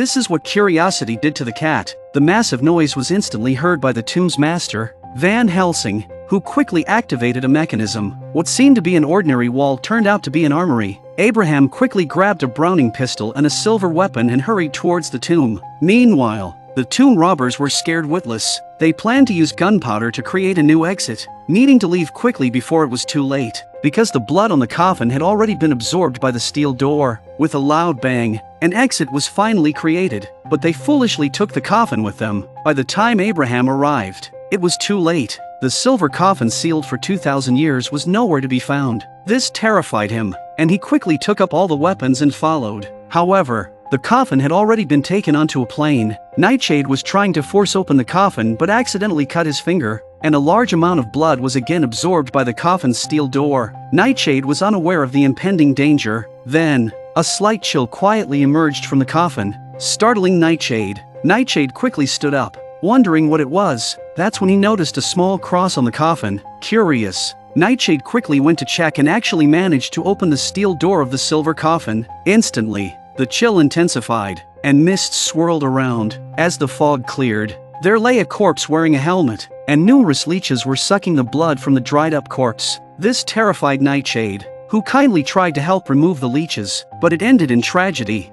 This is what curiosity did to the cat. The massive noise was instantly heard by the tomb's master, Van Helsing, who quickly activated a mechanism. What seemed to be an ordinary wall turned out to be an armory. Abraham quickly grabbed a Browning pistol and a silver weapon and hurried towards the tomb. Meanwhile, the tomb robbers were scared witless. They planned to use gunpowder to create a new exit, needing to leave quickly before it was too late, because the blood on the coffin had already been absorbed by the steel door. With a loud bang, an exit was finally created, but they foolishly took the coffin with them. By the time Abraham arrived, it was too late. The silver coffin sealed for 2,000 years was nowhere to be found. This terrified him, and he quickly took up all the weapons and followed. However, the coffin had already been taken onto a plane. Nightshade was trying to force open the coffin but accidentally cut his finger, and a large amount of blood was again absorbed by the coffin's steel door. Nightshade was unaware of the impending danger. Then, a slight chill quietly emerged from the coffin, startling Nightshade. Nightshade quickly stood up, wondering what it was. That's when he noticed a small cross on the coffin. Curious, Nightshade quickly went to check and actually managed to open the steel door of the silver coffin. Instantly, the chill intensified, and mist swirled around. As the fog cleared, there lay a corpse wearing a helmet, and numerous leeches were sucking the blood from the dried-up corpse. This terrified Nightshade, who kindly tried to help remove the leeches, but it ended in tragedy.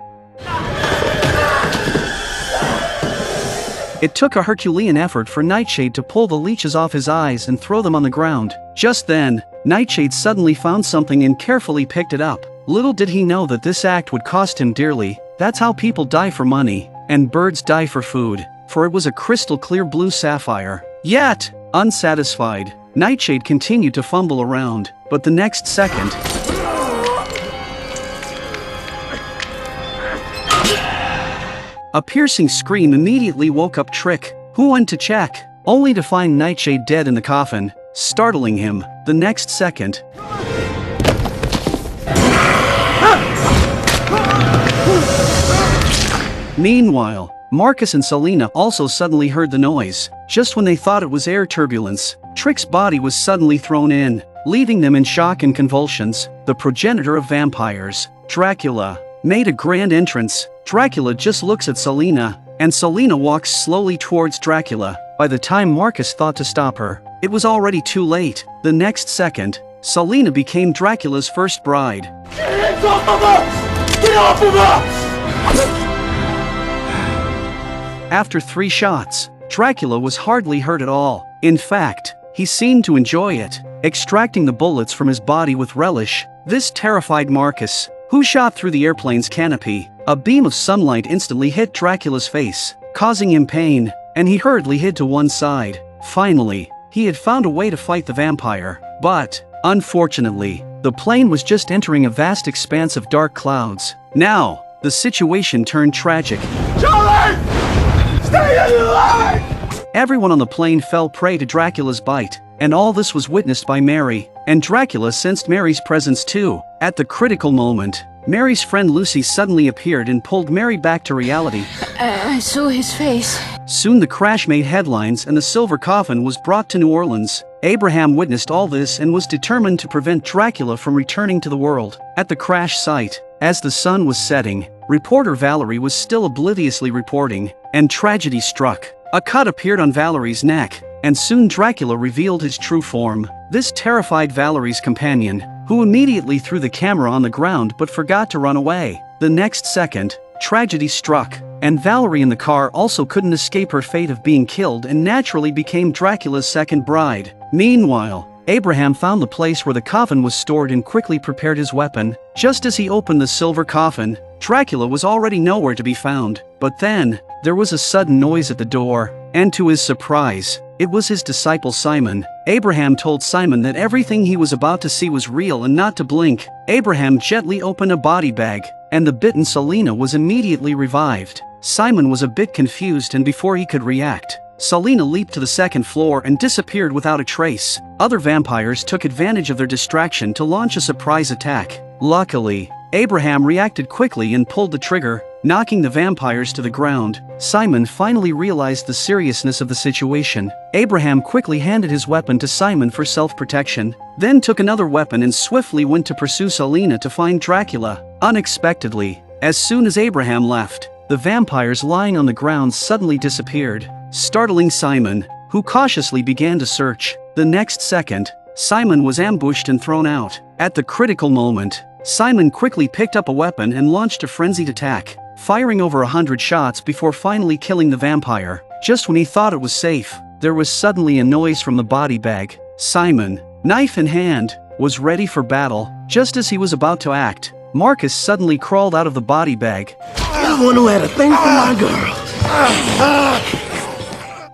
It took a Herculean effort for Nightshade to pull the leeches off his eyes and throw them on the ground. Just then, Nightshade suddenly found something and carefully picked it up. Little did he know that this act would cost him dearly. That's how people die for money, and birds die for food, for it was a crystal clear blue sapphire. Yet, unsatisfied, Nightshade continued to fumble around, but the next second, a piercing scream immediately woke up Trick, who went to check, only to find Nightshade dead in the coffin, startling him. The next second, meanwhile, Marcus and Selena also suddenly heard the noise. Just when they thought it was air turbulence, Trick's body was suddenly thrown in, leaving them in shock and convulsions. The progenitor of vampires, Dracula, made a grand entrance. Dracula just looks at Selena, and Selena walks slowly towards Dracula. By the time Marcus thought to stop her, it was already too late. The next second, Selena became Dracula's first bride. Get hands off of us! Get off of us! After 3 shots, Dracula was hardly hurt at all. In fact, he seemed to enjoy it, extracting the bullets from his body with relish. This terrified Marcus, who shot through the airplane's canopy. A beam of sunlight instantly hit Dracula's face, causing him pain, and he hurriedly hid to one side. Finally, he had found a way to fight the vampire, but, unfortunately, the plane was just entering a vast expanse of dark clouds. Now, the situation turned tragic. Charlie! Stay alive! Everyone on the plane fell prey to Dracula's bite, and all this was witnessed by Mary, and Dracula sensed Mary's presence too. At the critical moment, Mary's friend Lucy suddenly appeared and pulled Mary back to reality. I saw his face. Soon the crash made headlines and the silver coffin was brought to New Orleans. Abraham witnessed all this and was determined to prevent Dracula from returning to the world. At the crash site, as the sun was setting, reporter Valerie was still obliviously reporting, and tragedy struck. A cut appeared on Valerie's neck, and soon Dracula revealed his true form. This terrified Valerie's companion, who immediately threw the camera on the ground but forgot to run away. The next second, tragedy struck, and Valerie in the car also couldn't escape her fate of being killed and naturally became Dracula's second bride. Meanwhile, Abraham found the place where the coffin was stored and quickly prepared his weapon. Just as he opened the silver coffin, Dracula was already nowhere to be found. But then, there was a sudden noise at the door, and to his surprise, it was his disciple Simon. Abraham told Simon that everything he was about to see was real and not to blink. Abraham gently opened a body bag, and the bitten Selena was immediately revived. Simon was a bit confused, and before he could react, Selena leaped to the second floor and disappeared without a trace. Other vampires took advantage of their distraction to launch a surprise attack. Luckily, Abraham reacted quickly and pulled the trigger, knocking the vampires to the ground. Simon finally realized the seriousness of the situation. Abraham quickly handed his weapon to Simon for self-protection, then took another weapon and swiftly went to pursue Selena to find Dracula. Unexpectedly, as soon as Abraham left, the vampires lying on the ground suddenly disappeared, startling Simon, who cautiously began to search. The next second, Simon was ambushed and thrown out. At the critical moment, Simon quickly picked up a weapon and launched a frenzied attack, firing over 100 shots before finally killing the vampire. Just when he thought it was safe, there was suddenly a noise from the body bag. Simon, knife in hand, was ready for battle. Just as he was about to act, Marcus suddenly crawled out of the body bag. The one who had a thing for my girl.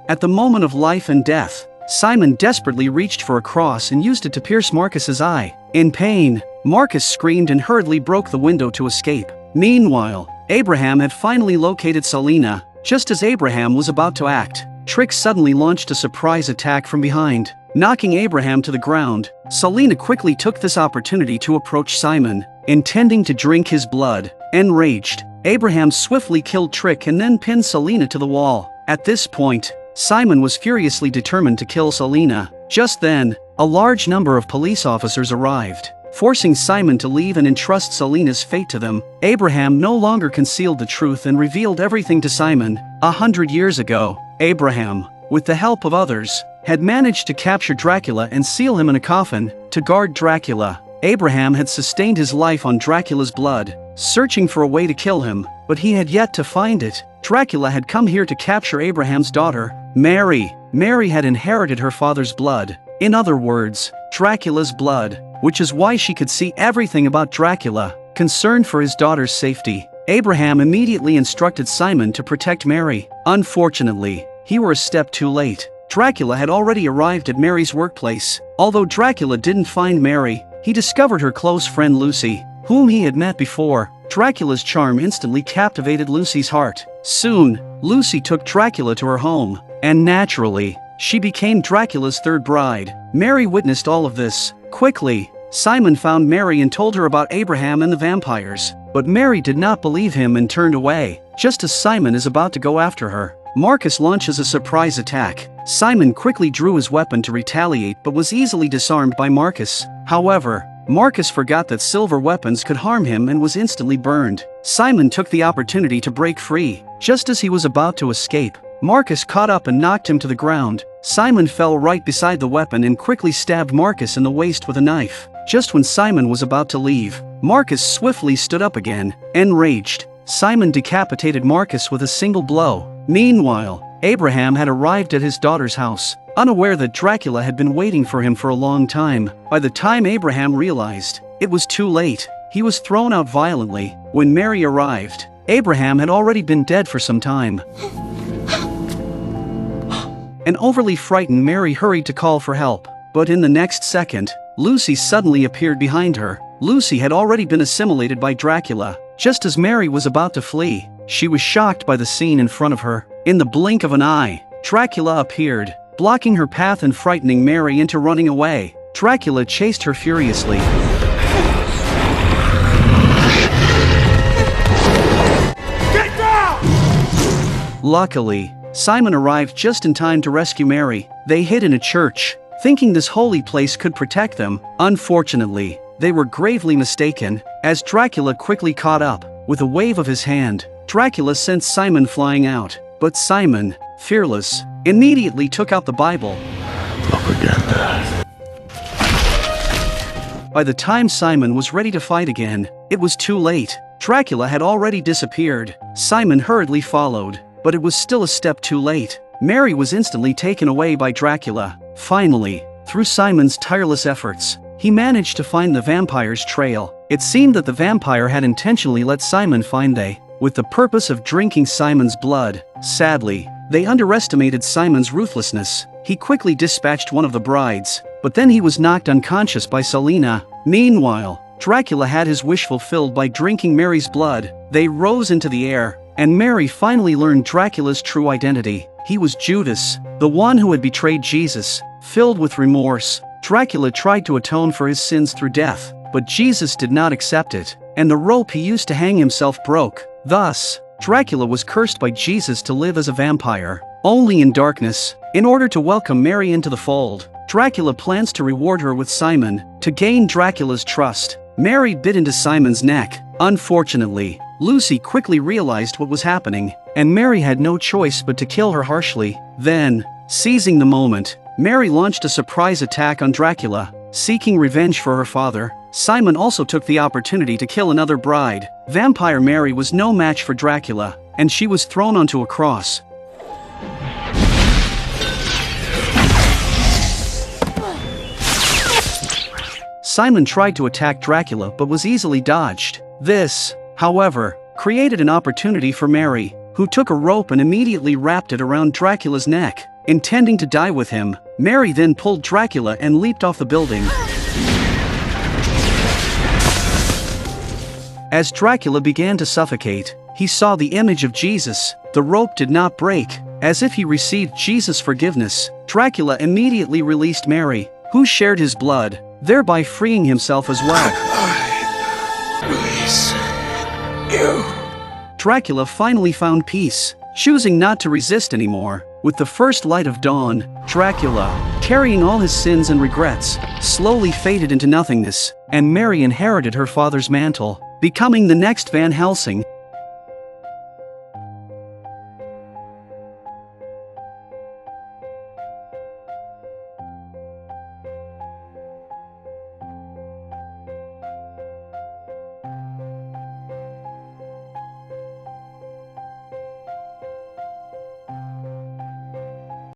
At the moment of life and death, Simon desperately reached for a cross and used it to pierce Marcus's eye. In pain, Marcus screamed and hurriedly broke the window to escape. Meanwhile, Abraham had finally located Selena. Just as Abraham was about to act, Trick suddenly launched a surprise attack from behind, knocking Abraham to the ground. Selena quickly took this opportunity to approach Simon, intending to drink his blood. Enraged, Abraham swiftly killed Trick and then pinned Selena to the wall. At this point, Simon was furiously determined to kill Selena. Just then, a large number of police officers arrived, forcing Simon to leave and entrust Selena's fate to them. Abraham no longer concealed the truth and revealed everything to Simon. 100 years ago, Abraham, with the help of others, had managed to capture Dracula and seal him in a coffin. To guard Dracula, Abraham had sustained his life on Dracula's blood, searching for a way to kill him, but he had yet to find it. Dracula had come here to capture Abraham's daughter, Mary. Mary had inherited her father's blood. In other words, Dracula's blood, which is why she could see everything about Dracula. Concerned for his daughter's safety, Abraham immediately instructed Simon to protect Mary. Unfortunately, he were a step too late. Dracula had already arrived at Mary's workplace. Although Dracula didn't find Mary, he discovered her close friend Lucy, whom he had met before. Dracula's charm instantly captivated Lucy's heart. Soon, Lucy took Dracula to her home, and naturally, she became Dracula's third bride. Mary witnessed all of this. Quickly, Simon found Mary and told her about Abraham and the vampires. But Mary did not believe him and turned away. Just as Simon is about to go after her, Marcus launches a surprise attack. Simon quickly drew his weapon to retaliate but was easily disarmed by Marcus. However, Marcus forgot that silver weapons could harm him and was instantly burned. Simon took the opportunity to break free. Just as he was about to escape, Marcus caught up and knocked him to the ground. Simon fell right beside the weapon and quickly stabbed Marcus in the waist with a knife. Just when Simon was about to leave, Marcus swiftly stood up again. Enraged, Simon decapitated Marcus with a single blow. Meanwhile, Abraham had arrived at his daughter's house, unaware that Dracula had been waiting for him for a long time. By the time Abraham realized, it was too late. He was thrown out violently. When Mary arrived, Abraham had already been dead for some time. An overly frightened Mary hurried to call for help, but in the next second, Lucy suddenly appeared behind her. Lucy had already been assimilated by Dracula. Just as Mary was about to flee, she was shocked by the scene in front of her. In the blink of an eye, Dracula appeared, blocking her path and frightening Mary into running away. Dracula chased her furiously. Get down! Luckily, Simon arrived just in time to rescue Mary. They hid in a church, thinking this holy place could protect them. Unfortunately, they were gravely mistaken. As Dracula quickly caught up, with a wave of his hand, Dracula sent Simon flying out. But Simon, fearless, immediately took out the Bible. Propaganda. By the time Simon was ready to fight again, it was too late. Dracula had already disappeared. Simon hurriedly followed, but it was still a step too late. Mary was instantly taken away by Dracula. Finally, through Simon's tireless efforts, he managed to find the vampire's trail. It seemed that the vampire had intentionally let Simon find they, with the purpose of drinking Simon's blood. Sadly, they underestimated Simon's ruthlessness. He quickly dispatched one of the brides, but then he was knocked unconscious by Selena. Meanwhile, Dracula had his wish fulfilled by drinking Mary's blood. They rose into the air, and Mary finally learned Dracula's true identity. He was Judas, the one who had betrayed Jesus. Filled with remorse, Dracula tried to atone for his sins through death, but Jesus did not accept it, and the rope he used to hang himself broke. Thus, Dracula was cursed by Jesus to live as a vampire, only in darkness. In order to welcome Mary into the fold, Dracula plans to reward her with Simon. To gain Dracula's trust, Mary bit into Simon's neck. Unfortunately, Lucy quickly realized what was happening, and Mary had no choice but to kill her harshly. Then, seizing the moment, Mary launched a surprise attack on Dracula, seeking revenge for her father. Simon also took the opportunity to kill another bride. Vampire Mary was no match for Dracula, and she was thrown onto a cross. Simon tried to attack Dracula but was easily dodged. This, however, created an opportunity for Mary, who took a rope and immediately wrapped it around Dracula's neck. Intending to die with him, Mary then pulled Dracula and leaped off the building. As Dracula began to suffocate, he saw the image of Jesus. The rope did not break. As if he received Jesus' forgiveness, Dracula immediately released Mary, who shared his blood, thereby freeing himself as well. Release you. Dracula finally found peace, choosing not to resist anymore. With the first light of dawn, Dracula, carrying all his sins and regrets, slowly faded into nothingness, and Mary inherited her father's mantle, becoming the next Van Helsing.